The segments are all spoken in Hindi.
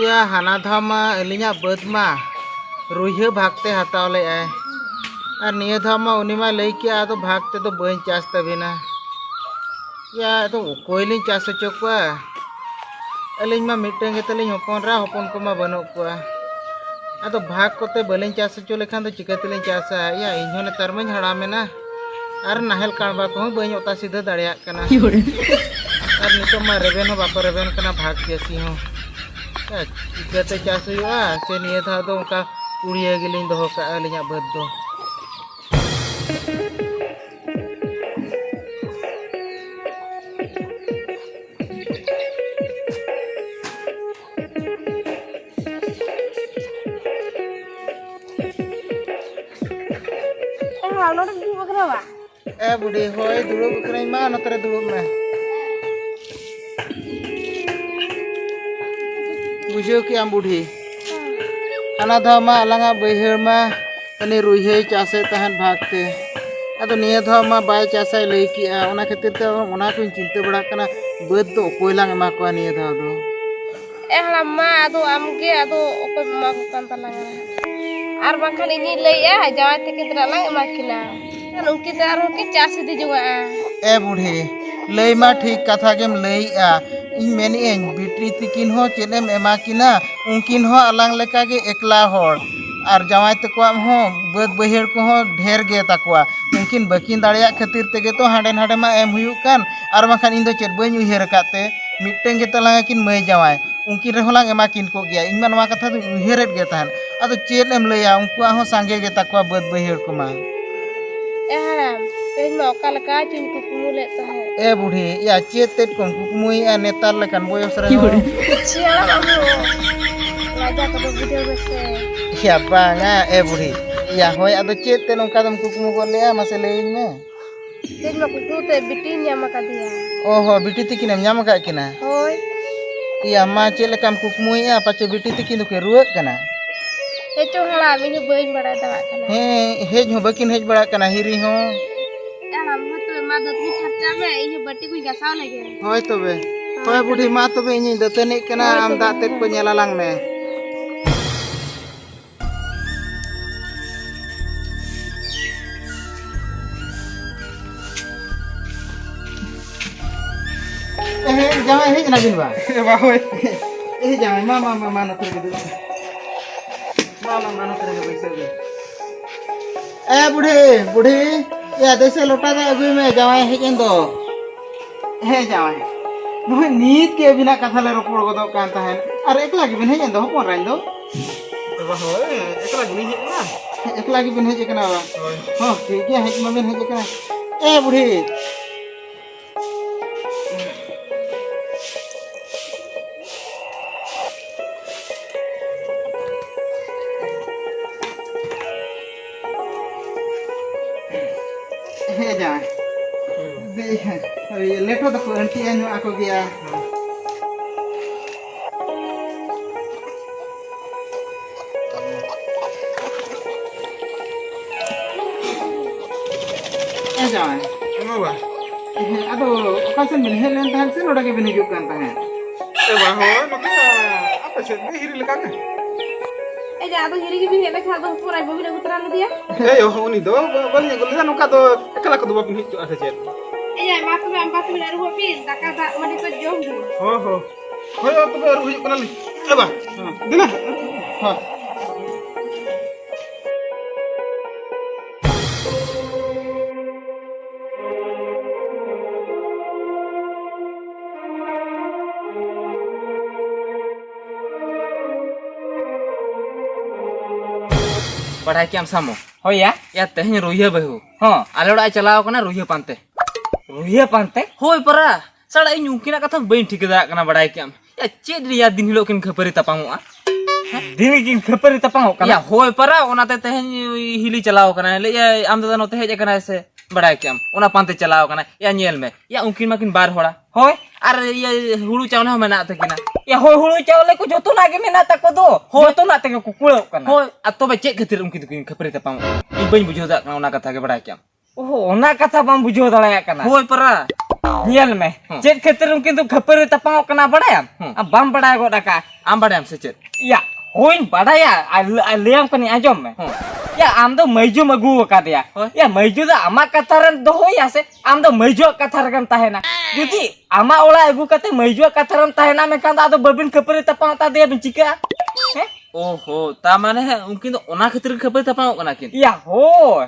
या हाना धामा अलिया बद मा रुइहे भागते हताव ले आए और निये धामा उनी मा लई के आ तो भागते तो बई चास तबिना या तो कोयली चास चोकवा अलिन मा मिटेंग के तलिन हपन को मा बनो कुआ आ तो भाग कोते बलिन चास चो लेखान तो चिकतलिन चासा या इन्हों ने तरमन हड़ामेना और नाहल काड़बा को बई ओता सीधा दड़िया कना और नितो मा रेबेन हो बापा रेबेन कना भाग जैसी हो चिकते चास हुआ से निये था तो उनका उड़िया गिलिन दो का अलिया बद दो ए बुढ़ी होय दुड़ुब करई मा नतरे दुड़ुब में बुझो कि आम बुढ़ी हाना धा मा अलंगा बैहर मा तनी रुइहे चासे तहन भागते अदो निये धा मा बाय चासाय लई किया ओना खातिर ते ओना को चिंता बड़ा कना बद दो कोयलांग एमा को निये धा दो ए हलामा अदो आमगे अदो ओको मा को कान तलांगा आर बाखान इनी लईया जाय ते केतरा लांग एमा किना उनके दार के चास दी जुआ ए बुढ़ी लई मा ठीक कथा गेम लई आ इन मेनी एन बिटरी तिकिन हो चेनेम एमा किना उनकिन हो अलंग लेका के एकला होड़ और जवाय तकवा हो बद बहिर को हो ढेर गे तकवा उनकिन बकिन दाड़िया खातिर तेगे तो हांडे हांडे मा एम हुयु कान और माखान इन दो चेत बई उहेर काते मिटटें गे तलांगा किन मई जवाय उनकिन रे होलांग एमा किन को गया इन मा नवा कथा तो उहेरत गे तहन अदो चेत एम लईया उनकुआ हो सांगे गे तकवा बद बहिर को मा ए बुढ़ी या चेत तेट को कुकमुई आ नेतार लेकान बयस रे या बांगा ए बुढ़ी या होय अदो चेत ते नोंका दम कुकमु को ले मासे लेइन में तेज मा कुकु ते बिटी न्याम का दिया ओहो बिटी तिकिन न्याम का किना होय या मा चे लेकाम कुकमुई आ पाचे बिटी तिकिन के रुक कना हेचो हला मिनु बइन बड़ा दवा कना हेज हो बकिन हेज बड़ा कना हिरी हो हम तो मा दतनी खर्चा में इ बट्टी को गसाव लगे होय तबे होय बुढ़ी मा तबे इन दतनी कना आम दाते को नेला लांग में जावे हेज ना बिनबा ए बा होय ए जावे मा न कर दे मा न कर दे पैसा दे ए बुढ़ी या देसे लोटा दे अगुई में जावे हेजन दो हे जावे नुहे नीत के बिना कथा ले रोपड़ गदो कान तहन और एकला के बिन हेजन दो हपन राइन दो ए बा होय एकला के बिन हेजना एकला के बिन हेज कना बा हां ठीक है हेज में बिन हेज कना ए बुढ़ी हे जा दे लेटो तो अंटी एनो आको गया ए जा एनो बा अदो ओकासन बिन हेलेन तहन से नोडा के बिन हिजुक कान तहन ए बा हो नका apa से हिरी लगा के ए जा तो हिरी के भी हेले खा दो पूरा बबिले उतरा न दिया ए यो उनी दो बल ने गोले नका तो एकला को दो बपिन हिजु आसे चेत ए जा मा तो हम बात में रहो पिन दाका दा मनी को जोम दू हो होय तो बे रुहि कना ले ए बा दिना हां पढ़ाई के सामो हो या तेहन रुइया बहु हाँ आले ओड़ा चलाव कना रुइया पानते होय परा साड़ा इन उनकिना कथा बइन ठीक दा कना बड़ाई के या चेद रिया दिन हिलो किन खपरी तपांगो दिन किन खपरी तपांगो कना या होय परा ओनाते तेहन हिली चलाव कना ले या आम दादा नते हेज कना से बड़ाई के ओना पानते चलाव कना या नेल में या उनकिन माकिन बार होड़ा होय आर या हुड़ू चावले मेना तकिना या होय हुड़ू चावले को जतो नागे मेना तको दो होय तो ना तके कुकुळ कना होय आ तबे चेक खातिर उनकिन किन खपरी तपांगो इन बइन बुझो दा ओना कथा के बड़ाई के ओहो ओना कथा बाम बुझो दाया कना होय परा nyel me cek keter mungkin tuh khabar tapang kena badayam bam baday kok daka am badayam se cek ya hoin badaya aliam kani ajom me ya am do maju magu katya ya maju da ama kataran doho ya se am do maju kataran tahena jadi ama ola agu kate maju kataran tahena me kan ado babin khabar tapang ta dia bencika oho ta mane mungkin tuh ona khatir khabar tapang kena kin ya ho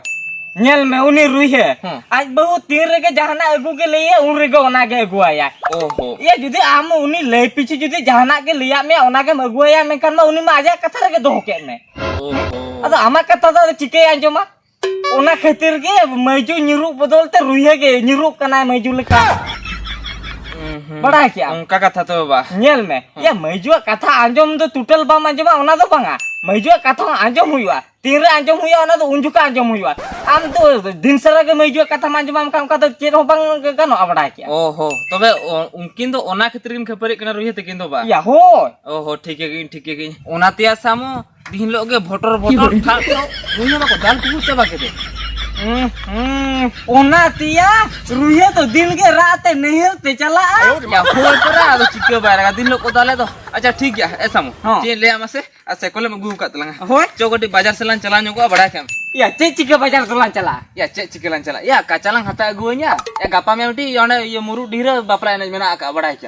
nyel me uni ruhe आज बहु तीन रे के जहाना अगु के लिए उन रे ओना के अगु आया ओहो ये जुदी आम उनी ले पीछे जुदी जहाना के लिया में ओना के अगु आया में kan उनी मा आजा कथा रे दो के में ओहो अद आमा कथा द चिके आंजोमा ओना खातिर के मजू निरु बदलते रुहे के निरु कना मजू लेका बड़ा क्या उनका कथा तो बा nyel में ये मजू कथा आंजोम दो टोटल बा आंजोमा ओना दो बांगा मजू कथा आंजोम हुआ तीन रे आंजोम हुआ ओना दो उनजुका आंजोम हुआ आम तो दिन सारा के मजू कथा आंजोम आम का तो चेद हो बांग गानो बड़ा क्या ओहो तबे उनकिन दो ओना खातिर किन खबर कना रुहे तकिन दो बा या हो ओहो ठीक है ओना तिया सामो दिन लोग के भोटर ठा रुहे ना को दाल कुछ चबा के दे ओना तिया रुहे तो दिन के रात नहर पे चला या होल परा तो चिके बारगा दिन लोग को दाले तो अच्छा ठीक है ऐसा मो चेन ले आमा से ऐसे कोले में गुका तलंगा हो चौगटी बाजार से लन चला नको बड़ा के या चे चिके बाजार से लन चला या चे चिके लन चला या काचाlang हता गुanya या गापा में उठी ओने ये मुरु ढीरे बापरा एने मेना का बड़ा के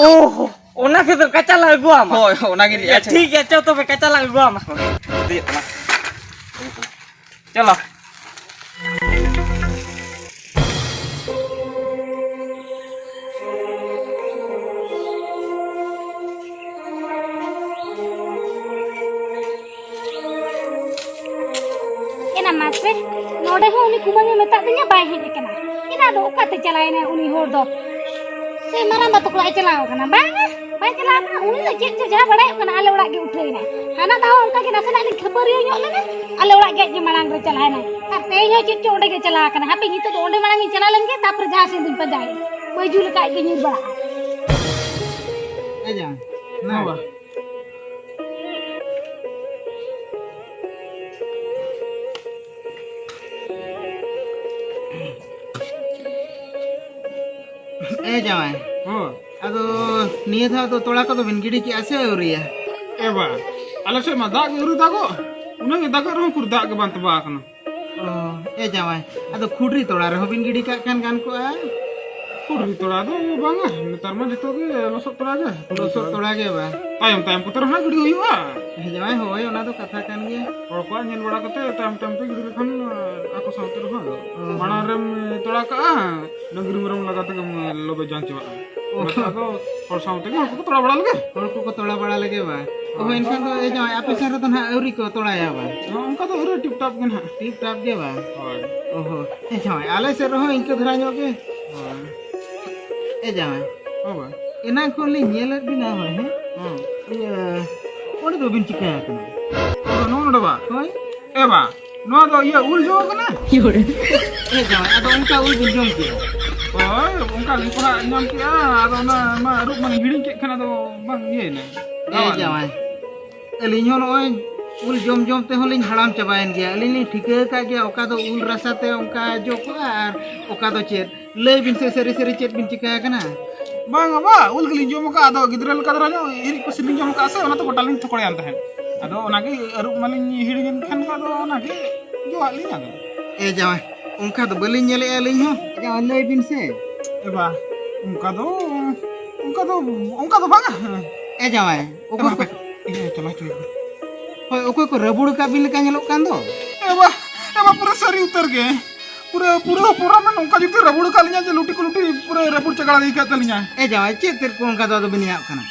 ओहो ओना के तो काचाlang गुआ मा हो ओना के ठीक है चल तो काचाlang गुआ मा चलो मासे नोडे हो उनी कुमांगे मेता दिया बाय हे केना इना दो ओकाते चलायने उनी होर दो से मारा मत कोला चलाओ कना बाय चला ना उनी ला चेक जा बड़ाय कना आले ओड़ा के उठेना हाना दाओ उनका के नसना नि खबर यो ᱧᱚᱜ लेने आले ओड़ा के मांग रे चलायना ते हो चेक चोडे के चला कना हापे नी तो ओंडे मांग चला लेंगे तापर जहां से दिन पजाए मजू लका के नीर बड़ा ए जा ना बा ए जावाय हो अदो निये था तो तोड़ा को तो बिनगिड़ी की ऐसे हो रही है ए बा आले से मा दाग उरु दागो उना के दाग रो कुर दाग बंत बा कन ए जावाय अदो खुडरी तोड़ा रे बिनगिड़ी का कान गान को आ कुर तोड़ा दो बांगा नेतार मा जतो के लसो तोड़ा के बा तायम पुतर ना गडी होइवा ए जावाय होय ओना तो कथा कान गे और को नेल बड़ा कते टाइम पे गडी खन आको साउते रहो माना रे तोड़ा का नगरी मरम लगाते के लोबे जांचवा तो और साउते के तोड़ा बड़ा लगे और को तोड़ा बड़ा लगे बा ओ इनका तो ए जावाय आपे सर तो ना औरी को तोड़ाया बा उनका तो अरे टिप टाप के ना टिप टाप के बा होय ओहो ए जावाय आले से रहो इनके धरा ᱧᱚᱜ के ए जावाय हो बा एना को ले नेलत बिना होय है ये ओने तो बिन चिका कना तो नो बा होय ए बा नो तो ये उल जो कना ए जावाय अदो उनका उल बिन जोम के ओय उनका लिपा नाम के आदो ना मा रूप मन हिडिंग के खाना तो बांग ये ने ए जावाय अलिन हो नय उल जोम जोम ते होलिन हड़ाम चबायन गया अलिन ठिका का गया ओका दो उल रसा ते उनका जो को आर ओका दो चेत ले बिन से सरी सरी चेत बिन चिका कना बांग बा उल गलिन जो मका आदो गिदरल का दरा जो इरी को सिलिन जो मका से ओना तो गोटालिन थकोड़े आन तहन आदो ओना के रूप मालिन हिडिंग खान का दो ओना के जो आलिन आदो ए जावाय उनका तो बलिन नेले अलिन हो जावाय ले बिन से ए बा उनका तो बांग ए जावाय ओको ये चला चला होय ओको को रबुड़ का बिन का नेलो कान दो ए बा पूरा सरी उतर के पूरा में उनका जुते रबुड़ का लिया जे लुटी को लुटी पूरा रबुड़ चगड़ा दी का तलिया ए जावाय चेत तेर को उनका दो बिनिया कना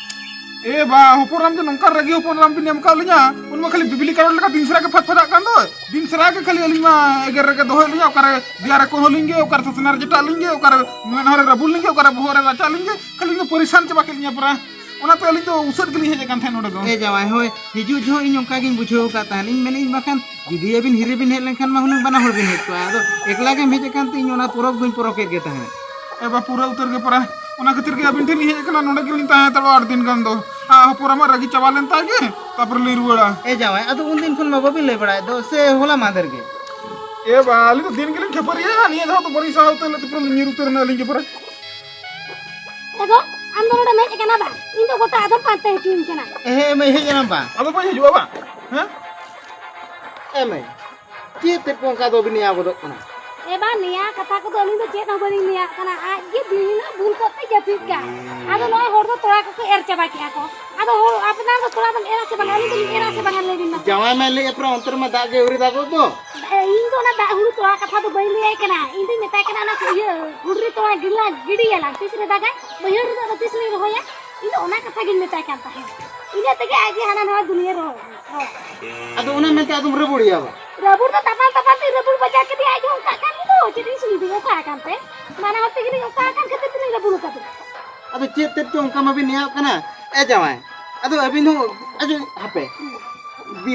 ए बा होपोराम जे नंका रगी होपोराम बिनियम का लिया उनमा खाली बिबली करोड़ लगा दिन सरा के फटफटा कान दो दिन सरा के खाली अलिमा एगर के दोह लिया ओकर दियार को होलिंगे ओकर ससनार जटा लिंगे ओकर मनहरे रबुड़ लिंगे ओकर बोहरे राचा लिंगे खाली तो परेशान चबा के लिया पूरा ओना तो अली तो उसर गली हे कान थे नोडे दो ए जावाय होय हिजु जो इन उनका गिन बुझो का तान इन मेने बखान जुदी बिन हिरे बिन हे लेखन मा हुन बना होर बिन हे तो आदो एकला के भेजे कान ती ओना परब गुन परब के ता है ए बा पूरा उतर के परा ओना खातिर के अबिन थे हे कना नोडे गली ता तब 8 दिन गन दो पूरा मा रगी चबा लेन ता के तापर ले रुड़ा ए जावाय आदो उन दिन खुन मा बबिन ले बड़ा दो से होला मादर के ए बा अली तो दिन के लिए खबर ये नहीं था तो बड़ी साहब तो पूरा नीर उतर ना लिंगे परा am do noda mej kana ba in do gota adon pante hujun kana Mai hej na ba? Ado bae hijua ba? Mai. Cik te pongka do bini aku dok kana. eba niya kata ko do alin do chet hobani niya kana aj ge dina bul ko te japit ga ado noy hor do tola ko er chaba ki ako ado hor apnar do tola dam era se bangal do era se bangal le din Jawai mai le apra onter ma dage uri dago to. in do na da huru tola kata do bai le kana in do meta kana na ye hurri tola gila gidi ya la tisre daga bayar do tisre roya in do ona kata gin meta kan ta hai ina te ge age hana na dunia ro Ado una mete adum reburi ya ba. rabur to tapal tapal ti rabur baja ke dia aja ka kan itu jadi sini dia ka kan te mana hote gini ka kan ke te rabur ka Ado cik te pongka ma bini aku kana. Jawai. Ado abin ho ajo hape.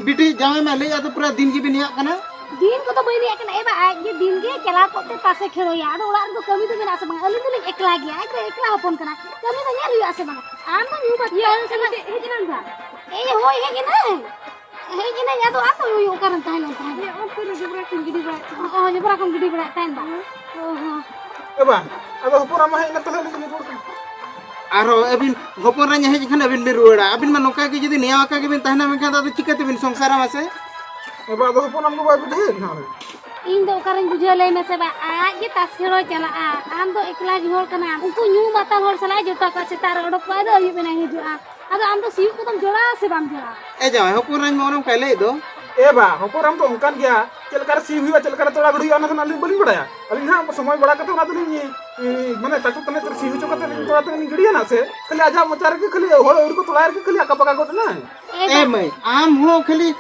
Biti jawai mai le ado pura din ki bini aku kana. दिन को तो बई नहीं एकना एबा आज ये दिन के केला कोते पासे खेलो या आदो उला तो कमी तो बिना से बंग अली तो एकला गया एक एकला अपन कना कमी तो यार हुआ से बंग आम तो न्यू बात ये से हे जिनन था ए होय हे कि ना हे कि ना या तो आ तो यो करन ताई न ताई ओ फिर जबरा कम गिडी बड़ा ओ जबरा कम गिडी बड़ा ताई बा ओहो Eba, ado hopora ma hej na tole ni ror kan. Aro abin hopon ra nyah jikhan abin bin ruada. Abin ma noka ki jodi niya ka ki bin tahna mekhan ado chikate bin sangsara ma se. Eba ado hopon am ko ba bidhe na. इन दो कारण बुझे ले में से बा आज ये तासखेरो चला आ आम दो एकला जोर कना उनको न्यू माता होर सला जोटा का से तार ओडो पाद ये बना ही जो आदो आम तो सिउ को तुम जोड़ा से बाम जोड़ा Jawai hopon ra monom kale do. Eba, hoporam to ongkan gya. Celkar si huwa celkar tola gudi ana thana alin bali badaya. Alin ha samay bada kate ona to ni mane takto tane ter si hu chokate ni tola to ni gudi na se. Khali aja mochar ke khali hol ur ko tola ke khali akapaka ko na. Mai am ho khali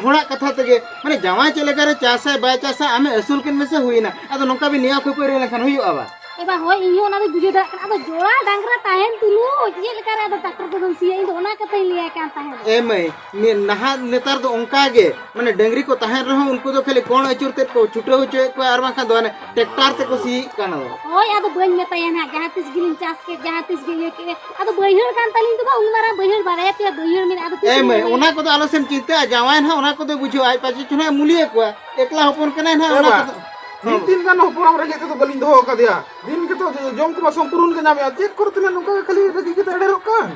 hora katha tege mane jawai chele kare chasa ba chasa ame asul kin me se hui na. Ado nongka bin niya ko pore lekhan huyu aba. एबा होय इयो ना बुझे दा आदो जोड़ा डांगरा ताहेन तुलु ये लेकर आदो ट्रैक्टर को दम सिया इन ओना कते लिया कान ताहेन Mai ni naha netar do onka ge mane dengri ko tahen reho unko do khali kon achur te ko chute ho che ko ar ma khan do ne tractor te ko si kana do. होय आदो बन में तयन है जहां तिस गिलिन चास के जहां तिस के ये के आदो बहिर कान तलिन तो उन मारा बहिर बारे पे बहिर में आदो Mai ona ko do alosen cinta jawai na ona ko do bujo ai pachi chuna mulie ko ekla hopon kana na ona ko Din kan hoporam ra jete to balin do ka dia. Din ke to jom ko sampurun ke nyame chek korte na nongka khali ragi ke tade rokan.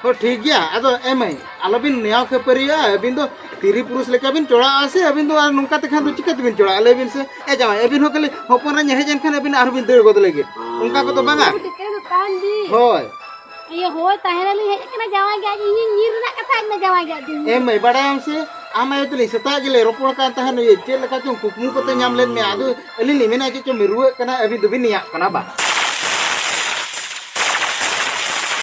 हो ठीक गया अदो एमई आलोबिन निया के परिया अबिन दो तिरी पुरुष लेका बिन चोड़ा आसे अबिन दो आर नुका तखान दो चिकत बिन चोड़ा आले बिन से ए जावा अबिन हो कले होपन रे हेजन खान अबिन आर बिन देर गोद लेगे उनका को तो बांगा के तान दी होय ये होय ताहेन ली है केना जावा गया इन नीर ना कथा ना जावा गया दी एमई बड़ायम से आमा तो सेता गेले रोपड़ का तहन ये चेल का चो कुकमु को ते नाम लेन में आदो अली लिमेना के चो मिरुए कना अबिन दो बिन निया कना बा